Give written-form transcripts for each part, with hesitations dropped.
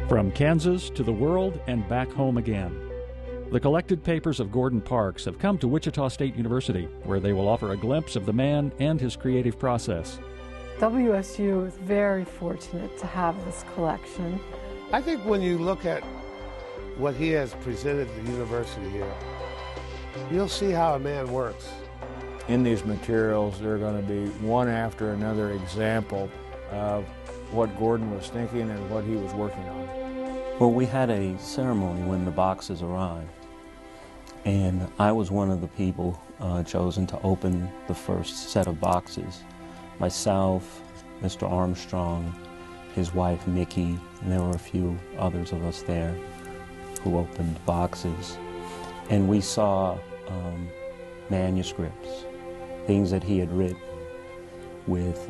From Kansas to the world and back home again. The collected papers of Gordon Parks have come to Wichita State University, where they will offer a glimpse of the man and his creative process. WSU is very fortunate to have this collection. I think when you look at what he has presented at the university here, you'll see how a man works. In these materials, there are going to be one after another example of what Gordon was thinking and what he was working on. Well, we had a ceremony when the boxes arrived, and I was one of the people chosen to open the first set of boxes. Myself, Mr. Armstrong, his wife Mickey, and there were a few others of us there who opened boxes. And we saw manuscripts, things that he had written, with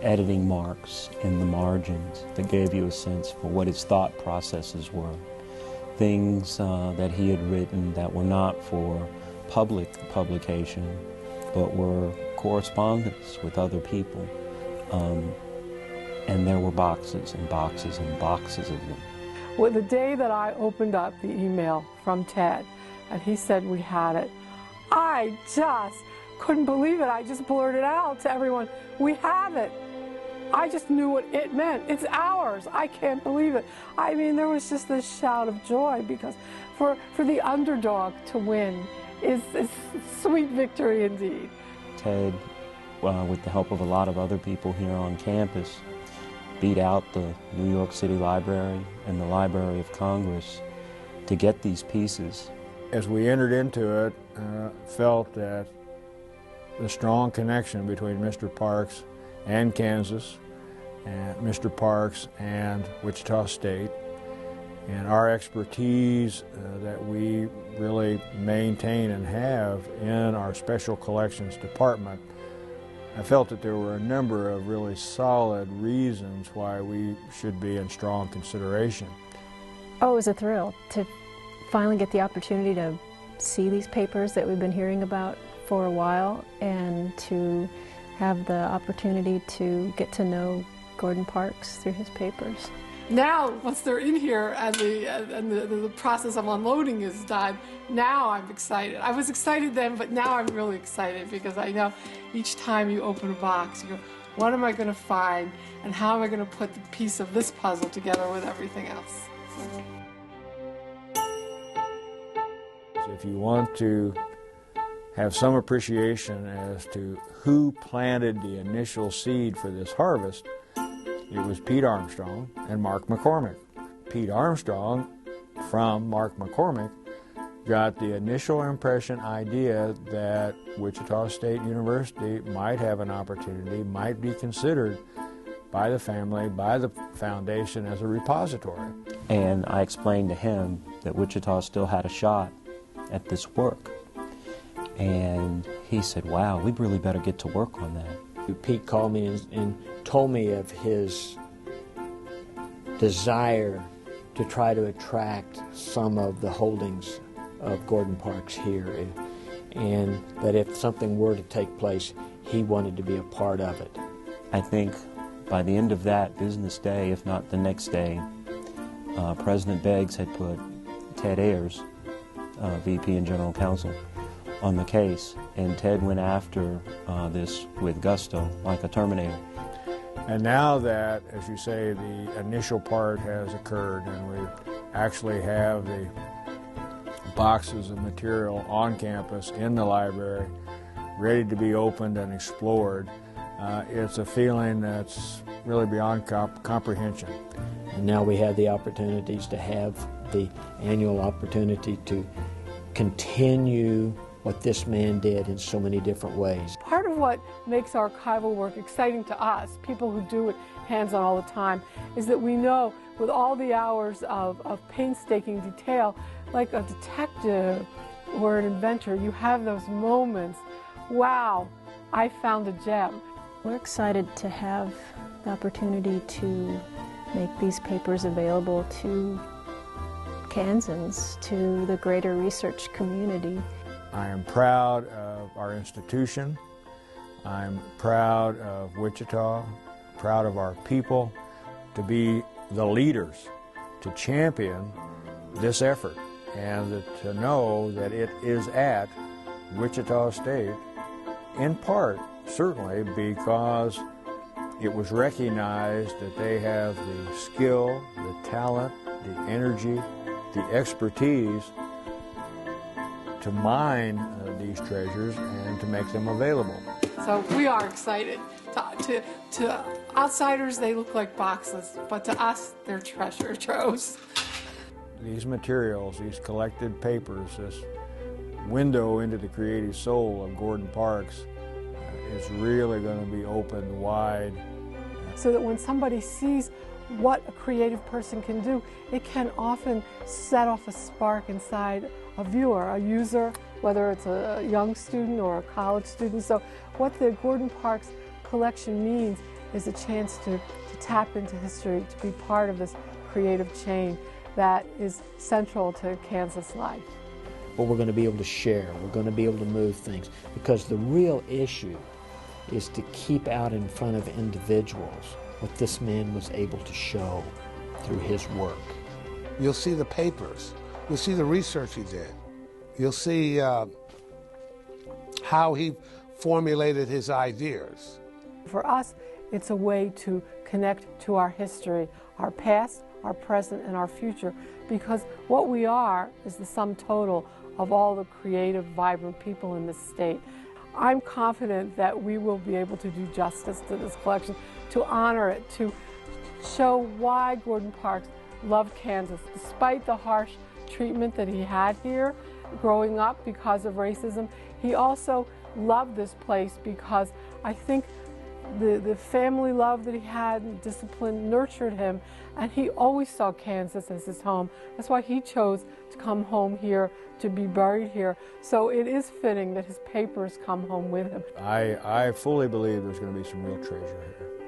editing marks in the margins that gave you a sense for what his thought processes were. Things that he had written that were not for public publication, but were correspondence with other people. And there were boxes and boxes and boxes of them. Well, the day that I opened up the email from Ted, and he said we had it, I just couldn't believe it. I just blurted out to everyone, we have it. I just knew what it meant. It's ours. I can't believe it. I mean, there was just this shout of joy, because for the underdog to win is sweet victory indeed. Ted, with the help of a lot of other people here on campus, beat out the New York City Library and the Library of Congress to get these pieces. As we entered into it, felt that the strong connection between Mr. Parks and Kansas, and Mr. Parks and Wichita State, and our expertise that we really maintain and have in our Special Collections Department, I felt that there were a number of really solid reasons why we should be in strong consideration. Oh, it was a thrill to finally get the opportunity to see these papers that we've been hearing about for a while, and to have the opportunity to get to know Gordon Parks through his papers. Now, once they're in here and the process of unloading is done, now I'm excited. I was excited then, but now I'm really excited, because I know each time you open a box, you go, what am I going to find, and how am I going to put the piece of this puzzle together with everything else? So if you want to have some appreciation as to who planted the initial seed for this harvest, it was Pete Armstrong and Mark McCormick. Pete Armstrong, from Mark McCormick, got the initial impression idea that Wichita State University might have an opportunity, might be considered by the family, by the foundation, as a repository. And I explained to him that Wichita still had a shot at this work. And he said, wow, we'd really better get to work on that. Pete called me and told me of his desire to try to attract some of the holdings of Gordon Parks here, and that if something were to take place, he wanted to be a part of it. I think by the end of that business day, if not the next day, President Beggs had put Ted Ayers, VP and General Counsel, on the case, and Ted went after this with gusto, like a Terminator. And now that, as you say, the initial part has occurred and we actually have the boxes of material on campus in the library, ready to be opened and explored, it's a feeling that's really beyond comprehension. And now we have the opportunities to have the annual opportunity to continue what this man did in so many different ways. Part of what makes archival work exciting to us, people who do it hands-on all the time, is that we know with all the hours of painstaking detail, like a detective or an inventor, you have those moments, wow, I found a gem. We're excited to have the opportunity to make these papers available to Kansans, to the greater research community. I am proud of our institution. I'm proud of Wichita, proud of our people, to be the leaders to champion this effort and to know that it is at Wichita State, in part, certainly, because it was recognized that they have the skill, the talent, the energy, the expertise to mine these treasures and to make them available. So we are excited. To outsiders, they look like boxes, but to us, they're treasure troves. These materials, these collected papers, this window into the creative soul of Gordon Parks is really going to be opened wide. So that when somebody sees what a creative person can do, it can often set off a spark inside a viewer, a user, whether it's a young student or a college student. So what the Gordon Parks collection means is a chance to tap into history, to be part of this creative chain that is central to Kansas life. What we're going to be able to share, we're going to be able to move things, because the real issue is to keep out in front of individuals what this man was able to show through his work. You'll see the papers. You'll see the research he did. You'll see how he formulated his ideas. For us, it's a way to connect to our history, our past, our present, and our future, because what we are is the sum total of all the creative, vibrant people in this state. I'm confident that we will be able to do justice to this collection, to honor it, to show why Gordon Parks loved Kansas, despite the harsh treatment that he had here growing up because of racism. He also loved this place because I think the family love that he had and discipline nurtured him, and he always saw Kansas as his home. That's why he chose to come home here, to be buried here. So it is fitting that his papers come home with him. I fully believe there's going to be some real treasure here.